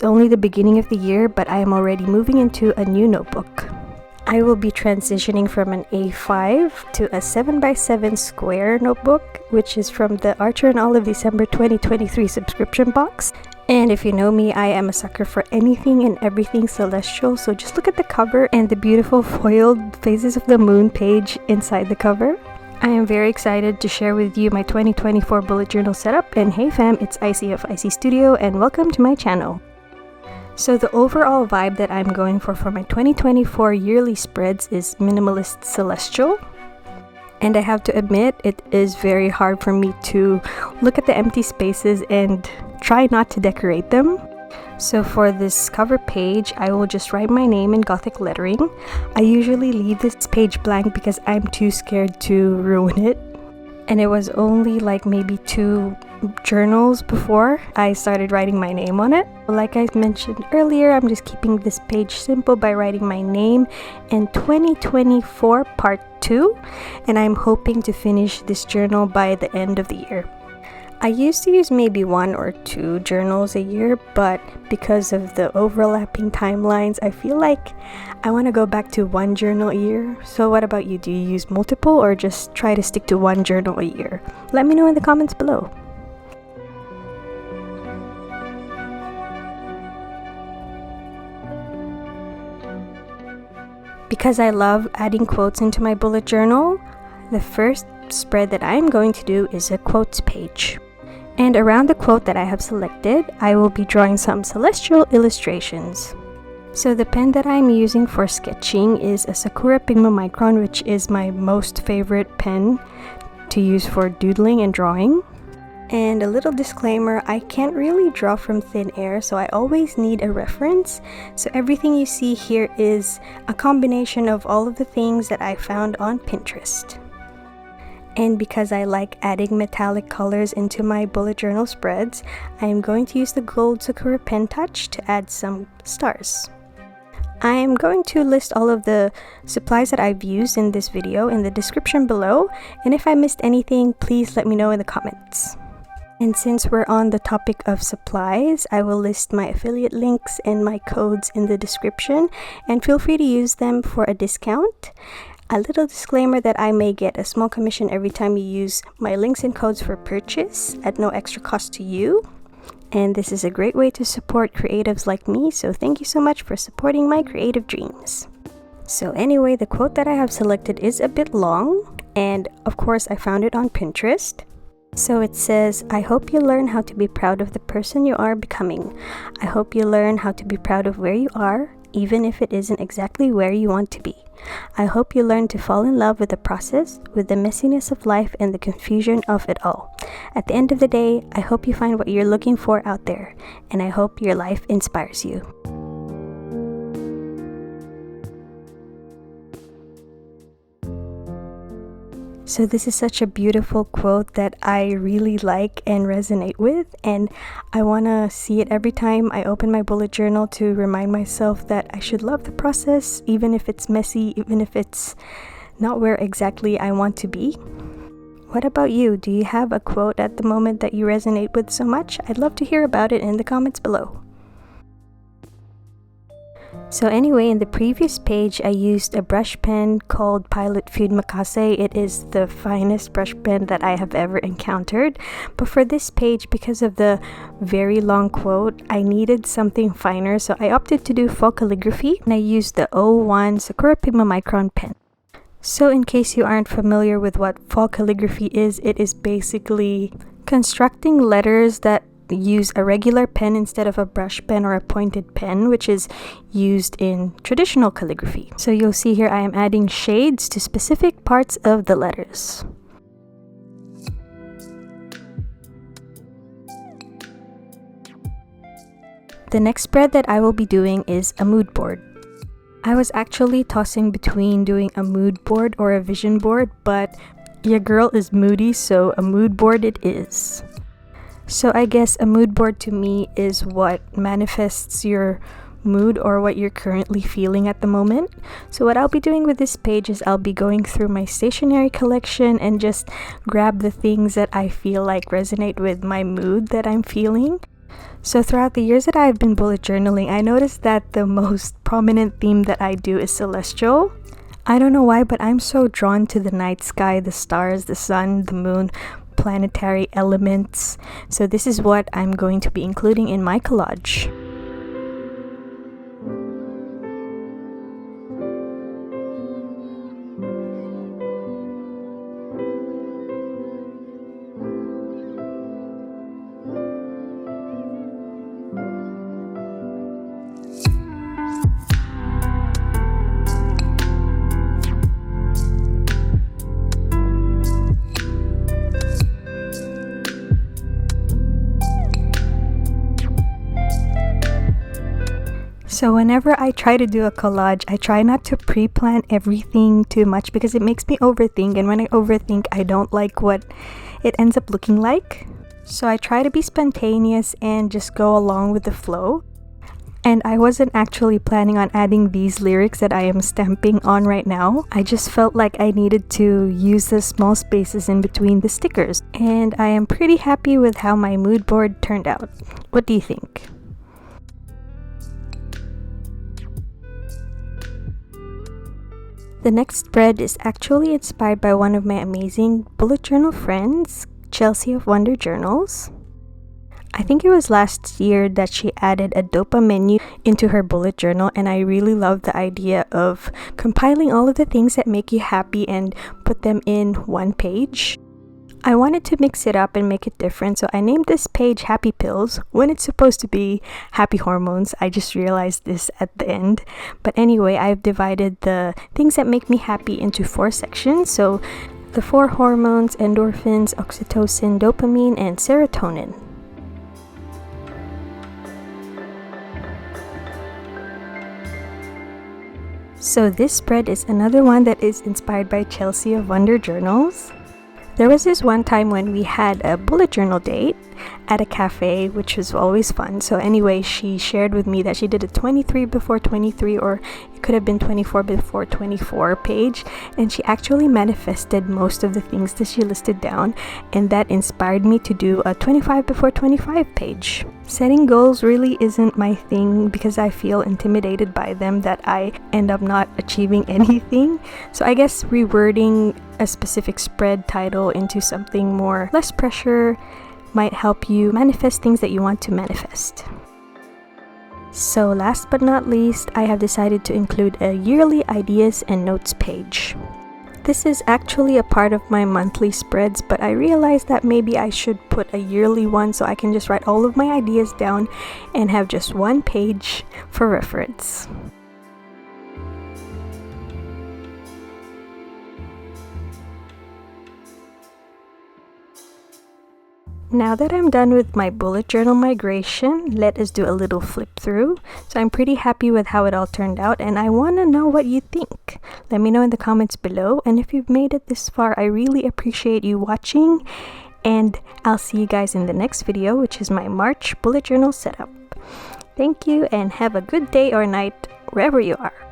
It's only the beginning of the year, but I am already moving into a new notebook. I will be transitioning from an A5 to a 7x7 square notebook, which is from the Archer and Olive December 2023 subscription box. And if you know me, I am a sucker for anything and everything celestial, so just look at the cover and the beautiful foiled phases of the moon page inside the cover. I am very excited to share with you my 2024 bullet journal setup, and hey fam, it's Icy of Icy Studio and welcome to my channel. So the overall vibe that I'm going for my 2024 yearly spreads is minimalist celestial. And I have to admit, it is very hard for me to look at the empty spaces and try not to decorate them. So for this cover page, I will just write my name in Gothic lettering. I usually leave this page blank because I'm too scared to ruin it. And it was only like maybe 2 journals before I started writing my name on it. Like I mentioned earlier, I'm just keeping this page simple by writing my name in 2024 part 2, and I'm hoping to finish this journal by the end of the year. I used to use maybe 1 or 2 journals a year, but because of the overlapping timelines, I feel like I want to go back to 1 journal a year. So what about you? Do you use multiple or just try to stick to 1 journal a year? Let me know in the comments below. Because I love adding quotes into my bullet journal, the first spread that I'm going to do is a quotes page. And around the quote that I have selected, I will be drawing some celestial illustrations. So the pen that I'm using for sketching is a Sakura Pigma Micron, which is my most favorite pen to use for doodling and drawing. And a little disclaimer, I can't really draw from thin air, so I always need a reference. So everything you see here is a combination of all of the things that I found on Pinterest. And because I like adding metallic colors into my bullet journal spreads, I am going to use the gold Sakura pen touch to add some stars. I am going to list all of the supplies that I've used in this video in the description below, and if I missed anything, please let me know in the comments. And since we're on the topic of supplies, I will list my affiliate links and my codes in the description, and feel free to use them for a discount. A little disclaimer that I may get a small commission every time you use my links and codes for purchase at no extra cost to you. And this is a great way to support creatives like me, so thank you so much for supporting my creative dreams. So anyway, the quote that I have selected is a bit long, and of course I found it on Pinterest. So it says, I hope you learn how to be proud of the person you are becoming. I hope you learn how to be proud of where you are, even if it isn't exactly where you want to be. I hope you learn to fall in love with the process, with the messiness of life and the confusion of it all. At the end of the day, I hope you find what you're looking for out there, and I hope your life inspires you. So this is such a beautiful quote that I really like and resonate with, and I want to see it every time I open my bullet journal to remind myself that I should love the process, even if it's messy, even if it's not where exactly I want to be. What about you? Do you have a quote at the moment that you resonate with so much? I'd love to hear about it in the comments below. So anyway, in the previous page, I used a brush pen called Pilot Fude Makase. It is the finest brush pen that I have ever encountered. But for this page, because of the very long quote, I needed something finer, so I opted to do faux calligraphy, and I used the 01 Sakura Pigma Micron pen. So in case you aren't familiar with what faux calligraphy is, it is basically constructing letters that use a regular pen instead of a brush pen or a pointed pen, which is used in traditional calligraphy. So you'll see here I am adding shades to specific parts of the letters. The next spread that I will be doing is a mood board. I was actually tossing between doing a mood board or a vision board, but your girl is moody, so a mood board it is. So I guess a mood board to me is what manifests your mood or what you're currently feeling at the moment. So what I'll be doing with this page is I'll be going through my stationery collection and just grab the things that I feel like resonate with my mood that I'm feeling. So throughout the years that I've been bullet journaling, I noticed that the most prominent theme that I do is celestial. I don't know why, but I'm so drawn to the night sky, the stars, the sun, the moon, planetary elements. So this is what I'm going to be including in my collage. So whenever I try to do a collage, I try not to pre-plan everything too much because it makes me overthink, and when I overthink, I don't like what it ends up looking like. So I try to be spontaneous and just go along with the flow. And I wasn't actually planning on adding these lyrics that I am stamping on right now. I just felt like I needed to use the small spaces in between the stickers. And I am pretty happy with how my mood board turned out. What do you think? The next spread is actually inspired by one of my amazing bullet journal friends, Chelsea of Wonder Journals. I think it was last year that she added a dopa menu into her bullet journal, and I really love the idea of compiling all of the things that make you happy and put them in one page. I wanted to mix it up and make it different, so I named this page Happy Pills when it's supposed to be Happy Hormones. I just realized this at the end. But anyway, I've divided the things that make me happy into 4 sections. So the 4 hormones: endorphins, oxytocin, dopamine, and serotonin. So this spread is another one that is inspired by Chelsea of Wonder Journals. There was this one time when we had a bullet journal date at a cafe, which was always fun. So anyway, she shared with me that she did a 23 before 23, or it could have been 24 before 24 page, and she actually manifested most of the things that she listed down, and that inspired me to do a 25 before 25 page. Setting goals really isn't my thing because I feel intimidated by them that I end up not achieving anything. So I guess rewording a specific spread title into something more less pressure might help you manifest things that you want to manifest. So last but not least, I have decided to include a yearly ideas and notes page. This is actually a part of my monthly spreads, but I realized that maybe I should put a yearly one so I can just write all of my ideas down and have just one page for reference. Now that I'm done with my bullet journal migration, let us do a little flip through. So I'm pretty happy with how it all turned out, and I want to know what you think. Let me know in the comments below, and if you've made it this far, I really appreciate you watching, and I'll see you guys in the next video, which is my March bullet journal setup. Thank you, and have a good day or night wherever you are.